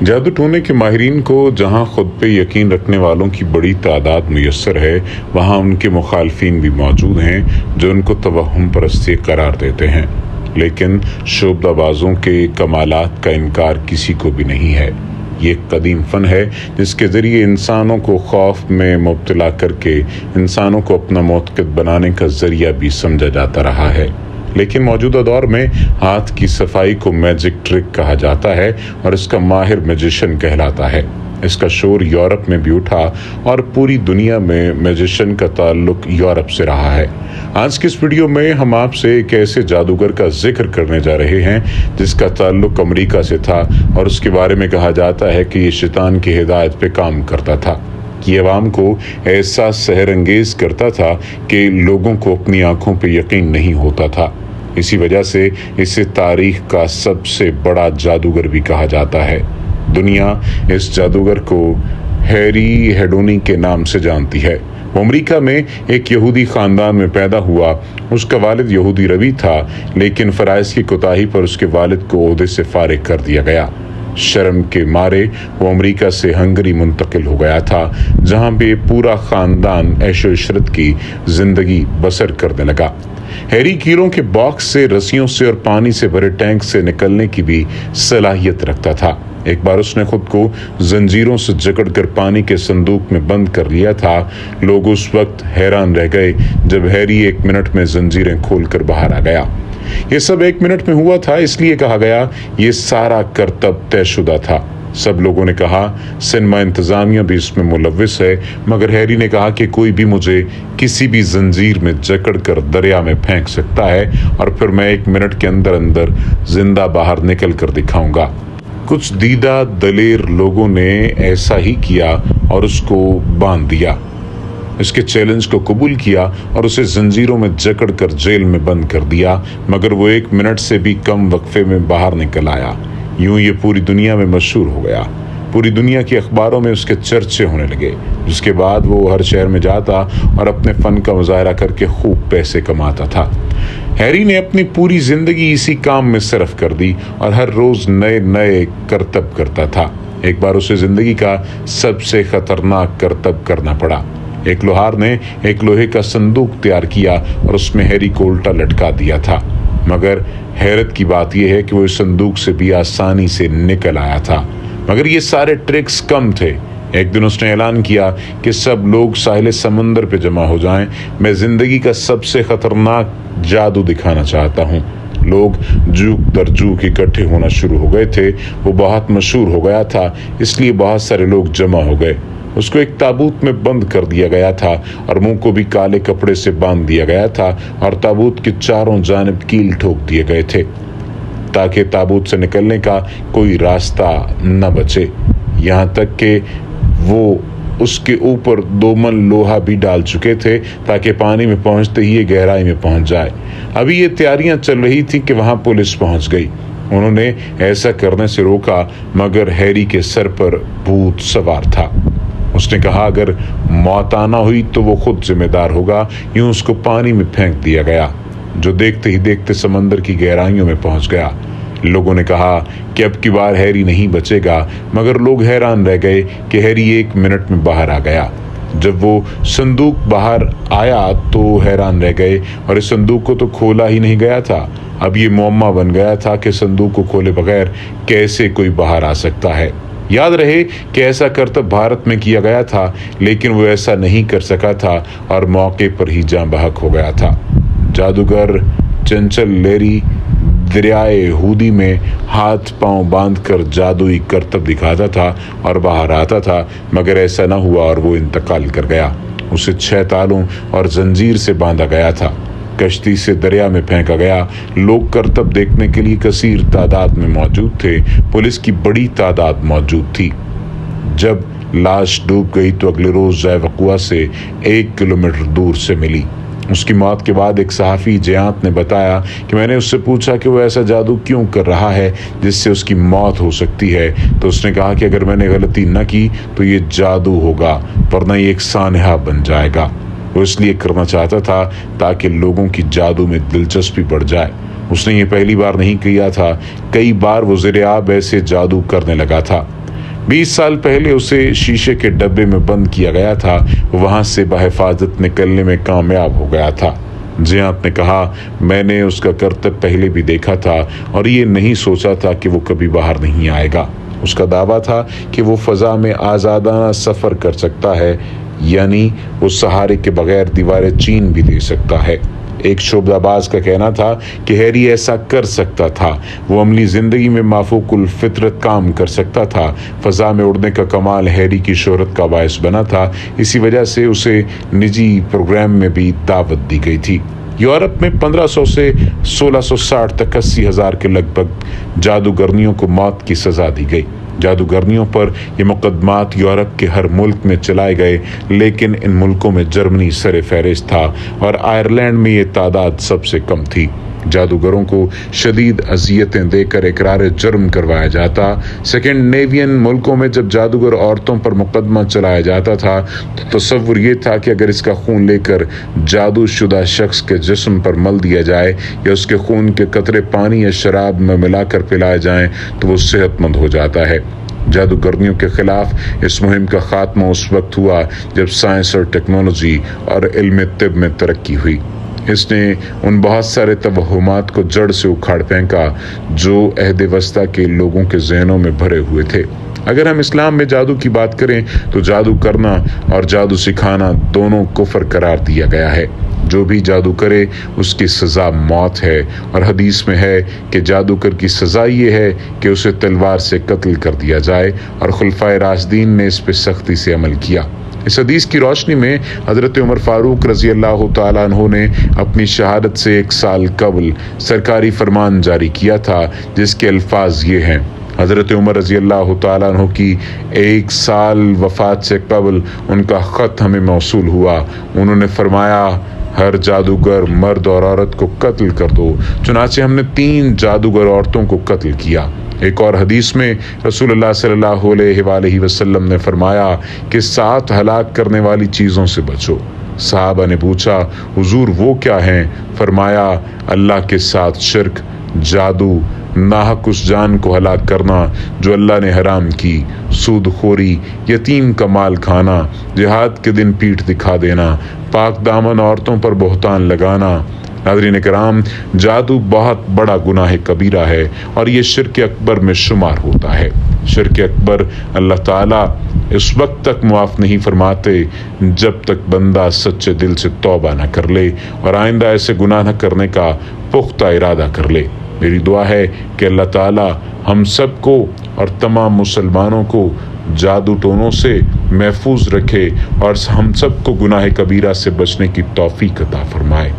जादू टोने के माहिरीन को जहां खुद पे यकीन रखने वालों की बड़ी तादाद मुयस्सर है, वहां उनके मुखालफिन भी मौजूद हैं जो उनको तवहुम परस्ती करार देते हैं। लेकिन शोबदाबाजों के कमालात का इनकार किसी को भी नहीं है। ये एक कदीम फ़न है जिसके ज़रिए इंसानों को खौफ में मुब्तला करके इंसानों को अपना मोतक़िद बनाने का ज़रिया भी समझा जाता रहा है। लेकिन मौजूदा दौर में हाथ की सफाई को मैजिक ट्रिक कहा जाता है और इसका माहिर मैजिशियन कहलाता है। इसका शोर यूरोप में भी उठा और पूरी दुनिया में मैजिशियन का ताल्लुक यूरोप से रहा है। आज की इस वीडियो में हम आपसे एक ऐसे जादूगर का जिक्र करने जा रहे हैं जिसका ताल्लुक अमेरिका से था और उसके बारे में कहा जाता है कि ये शैतान की हिदायत पे काम करता था। ये अवाम को ऐसा सहरंगेज करता था कि लोगों को अपनी आंखों पे यकीन नहीं होता था। इसी वजह से इसे तारीख का सबसे बड़ा जादूगर भी कहा जाता है। दुनिया इस जादूगर को हैरी हेडोनी के नाम से जानती है। वो अमेरिका में एक यहूदी ख़ानदान में पैदा हुआ। उसका वालिद यहूदी रवी था, लेकिन फ़राइज़ की कोताही पर उसके वालिद को ओहदे से फारिग कर दिया गया। शर्म के मारे वो अमेरिका से हंगरी मुंतकिल हो गया था, जहाँ पे पूरा ख़ानदान ऐशो इशरत की ज़िंदगी बसर करने लगा। हैरी कीड़ों के बॉक्स से, रस्सियों से और पानी से भरे टैंक से निकलने की भी सलाहियत रखता था। एक बार उसने खुद को जंजीरों से जकड़कर पानी के संदूक में बंद कर लिया था। लोग उस वक्त हैरान रह गए जब हैरी 1 मिनट में जंजीरें खोलकर बाहर आ गया। ये सब 1 मिनट में हुआ था, इसलिए कहा गया ये सारा करतब तयशुदा था। सब लोगों ने कहा सिनेमा इंतजामिया भी इसमें मुलव्विस है, मगर हैरी ने कहा कि कोई भी मुझे किसी भी जंजीर में जकड़ कर दरिया में फेंक सकता है और फिर मैं 1 मिनट के अंदर अंदर जिंदा बाहर निकल कर दिखाऊंगा। कुछ दीदा दलेर लोगों ने ऐसा ही किया और उसको बांध दिया। इसके चैलेंज को कबूल किया और उसे जंजीरों में जकड़ कर जेल में बंद कर दिया, मगर वो 1 मिनट से भी कम वक्फे में बाहर निकल आया। यूं ये पूरी दुनिया में मशहूर हो गया। पूरी दुनिया के अखबारों में उसके चर्चे होने लगे, जिसके बाद वो हर शहर में जाता और अपने फ़न का मुजाहरा करके खूब पैसे कमाता था। हैरी ने अपनी पूरी ज़िंदगी इसी काम में सरफ कर दी और हर रोज़ नए नए करतब करता था। एक बार उसे ज़िंदगी का सबसे ख़तरनाक करतब करना पड़ा। एक लोहार ने एक लोहे का संदूक तैयार किया और उसमें हैरी को उल्टा लटका दिया था, मगर हैरत की बात यह है कि वो इस संदूक से भी आसानी से निकल आया था। मगर ये सारे ट्रिक्स कम थे। एक दिन उसने ऐलान किया कि सब लोग साहिल समंदर पे जमा हो जाएं, मैं ज़िंदगी का सबसे ख़तरनाक जादू दिखाना चाहता हूँ। लोग जूक दर जूक इकट्ठे होना शुरू हो गए थे। वो बहुत मशहूर हो गया था, इसलिए बहुत सारे लोग जमा हो गए। उसको एक ताबूत में बंद कर दिया गया था और मुंह को भी काले कपड़े से बांध दिया गया था और ताबूत के चारों जानिब कील ठोक दिए गए थे ताकि ताबूत से निकलने का कोई रास्ता न बचे। यहाँ तक कि वो उसके ऊपर 2 मन लोहा भी डाल चुके थे ताकि पानी में पहुंचते ही ये गहराई में पहुंच जाए। अभी ये तैयारियां चल रही थी कि वहां पुलिस पहुंच गई। उन्होंने ऐसा करने से रोका, मगर हैरी के सर पर भूत सवार था। उसने कहा अगर मौत आना हुई तो वो खुद जिम्मेदार होगा। यूं उसको पानी में फेंक दिया गया, जो देखते ही देखते समंदर की गहराइयों में पहुंच गया। लोगों ने कहा कि अब की बार हैरी नहीं बचेगा, मगर लोग हैरान रह गए कि हैरी 1 मिनट में बाहर आ गया। जब वो संदूक बाहर आया तो हैरान रह गए और इस संदूक को तो खोला ही नहीं गया था। अब ये मुअम्मा बन गया था कि संदूक को खोले बगैर कैसे कोई बाहर आ सकता है। याद रहे कि ऐसा करतब भारत में किया गया था, लेकिन वो ऐसा नहीं कर सका था और मौके पर ही जाँ बहक हो गया था। जादूगर चंचल लेरी दरियाए हूदी में हाथ पांव बांधकर जादुई करतब दिखाता था और बाहर आता था, मगर ऐसा न हुआ और वो इंतकाल कर गया। उसे 6 तालों और जंजीर से बांधा गया था। कश्ती से दरिया में फेंका गया। लोग करतब देखने के लिए कसीर तादाद में मौजूद थे। पुलिस की बड़ी तादाद मौजूद थी। जब लाश डूब गई तो अगले रोज जैवकुआ से 1 किलोमीटर दूर से मिली। उसकी मौत के बाद एक सहाफ़ी जयांत ने बताया कि मैंने उससे पूछा कि वो ऐसा जादू क्यों कर रहा है जिससे उसकी मौत हो सकती है। तो उसने कहा कि अगर मैंने गलती न की तो ये जादू होगा, वरना ये एक सानहा बन जाएगा। वो इसलिए करना चाहता था ताकि लोगों की जादू में दिलचस्पी बढ़ जाए। उसने ये पहली बार नहीं किया था, कई बार वो ज़ेरे-आब ऐसे जादू करने लगा था। 20 साल पहले उसे शीशे के डब्बे में बंद किया गया था, वहां से बहिफाजत निकलने में कामयाब हो गया था। जियांत ने कहा, मैंने उसका करतब पहले भी देखा था और ये नहीं सोचा था कि वो कभी बाहर नहीं आएगा। उसका दावा था कि वो फ़ज़ा में आज़ादाना सफ़र कर सकता है, यानी वो सहारे के बगैर दीवारें चीन भी दे सकता है। एक शोबदाबाज का कहना था कि हैरी ऐसा कर सकता था, वो अमली ज़िंदगी में माफूकुल फितरत काम कर सकता था। फ़ज़ा में उड़ने का कमाल हैरी की शोहरत का बायस बना था, इसी वजह से उसे निजी प्रोग्राम में भी दावत दी गई थी। यूरोप में 1500 से 1660 तक 80,000 के लगभग जादूगरनियों को मौत की सज़ा दी गई। जादूगरनियों पर ये मुकदमात यूरोप के हर मुल्क में चलाए गए, लेकिन इन मुल्कों में जर्मनी सर फहरिस्त था और आयरलैंड में ये तादाद सबसे कम थी। जादूगरों को शदीद अजियतें देकर इकरार जुर्म करवाया जाता। स्कैंडिनेवियन मुल्कों में जब जादूगर औरतों पर मुकदमा चलाया जाता था तो तस्वुर ये था कि अगर इसका खून लेकर जादूशुदा शख्स के जिस्म पर मल दिया जाए या उसके खून के कतरे पानी या शराब में मिलाकर पिलाए जाएं तो वो सेहतमंद हो जाता है। जादूगरनियों के खिलाफ इस मुहिम का खात्मा उस वक्त हुआ जब साइंस और टेक्नोलॉजी और इल्म तिब में तरक्की हुई। इसने उन बहुत सारे तवहुमात को जड़ से उखाड़ फेंका जो अहद वस्ता के लोगों के जहनों में भरे हुए थे। अगर हम इस्लाम में जादू की बात करें तो जादू करना और जादू सिखाना दोनों कुफ्र करार दिया गया है। जो भी जादू करे उसकी सज़ा मौत है, और हदीस में है कि जादूगर की सज़ा ये है कि उसे तलवार से कत्ल कर दिया जाए, और खुलफाए राशिदीन ने इस पर सख्ती से अमल किया। इस हदीस की रोशनी में हज़रत उमर फारूक रज़ी अल्लाह तआला अन्हु ने अपनी शहादत से 1 साल कबल सरकारी फरमान जारी किया था, जिसके अल्फाज ये हैं। हज़रत उमर रज़ी अल्लाह तआला अन्हु की 1 साल वफ़ात से कबल उनका ख़त हमें मौसूल हुआ। उन्होंने फरमाया, हर जादूगर मर्द और औरत को कत्ल कर दो। चुनाचे हमने 3 जादूगर औरतों को कत्ल किया। एक और हदीस में रसूलुल्लाह सल्लल्लाहु अलैहि वसल्लम ने फरमाया कि 7 हलाक करने वाली चीज़ों से बचो। सहाबा ने पूछा, हुजूर वो क्या हैं? फरमाया, अल्लाह के साथ शिर्क, जादू, नाहक उस जान को हलाक करना जो अल्लाह ने हराम की, सूदखोरी, यतीम का माल खाना, जिहाद के दिन पीठ दिखा देना, पाक दामन औरतों पर बहतान लगाना। नाज़रीन कराम, जादू बहुत बड़ा गुनाह कबीरा है और ये शिर्क अकबर में शुमार होता है। शिर्क अकबर अल्लाह ताला इस वक्त तक मुआफ़ नहीं फरमाते जब तक बंदा सच्चे दिल से तौबा न कर ले और आइंदा ऐसे गुनाह न करने का पुख्ता इरादा कर ले। मेरी दुआ है कि अल्लाह ताला हम सब को और तमाम मुसलमानों को जादू टोनों से महफूज रखे और हम सब को गुनाह कबीरा से बचने की तौफीक अता फरमाए।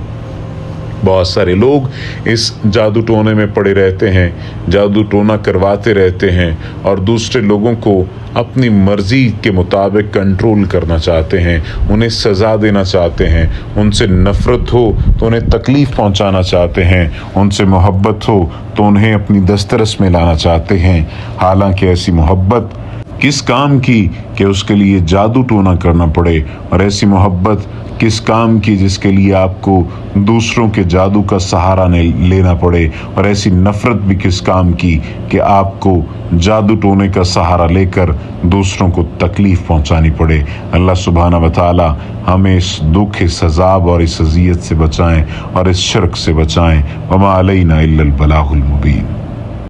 बहुत सारे लोग इस जादू टोने में पड़े रहते हैं, जादू टोना करवाते रहते हैं और दूसरे लोगों को अपनी मर्जी के मुताबिक कंट्रोल करना चाहते हैं, उन्हें सज़ा देना चाहते हैं, उनसे नफ़रत हो तो उन्हें तकलीफ़ पहुंचाना चाहते हैं, उनसे मोहब्बत हो तो उन्हें अपनी दस्तरस में लाना चाहते हैं। हालांकि ऐसी मोहब्बत किस काम की कि उसके लिए जादू टोना करना पड़े, और ऐसी मोहब्बत किस काम की जिसके लिए आपको दूसरों के जादू का सहारा लेना पड़े, और ऐसी नफ़रत भी किस काम की कि आपको जादू टोने का सहारा लेकर दूसरों को तकलीफ़ पहुंचानी पड़े। अल्लाह सुब्हाना व तआला हमें इस दुख, इस अज़ाब और इस अज़ियत से बचाएं और इस शिर्क से बचाएं। वमा अलैना इल्लल बलागुल मुबीन।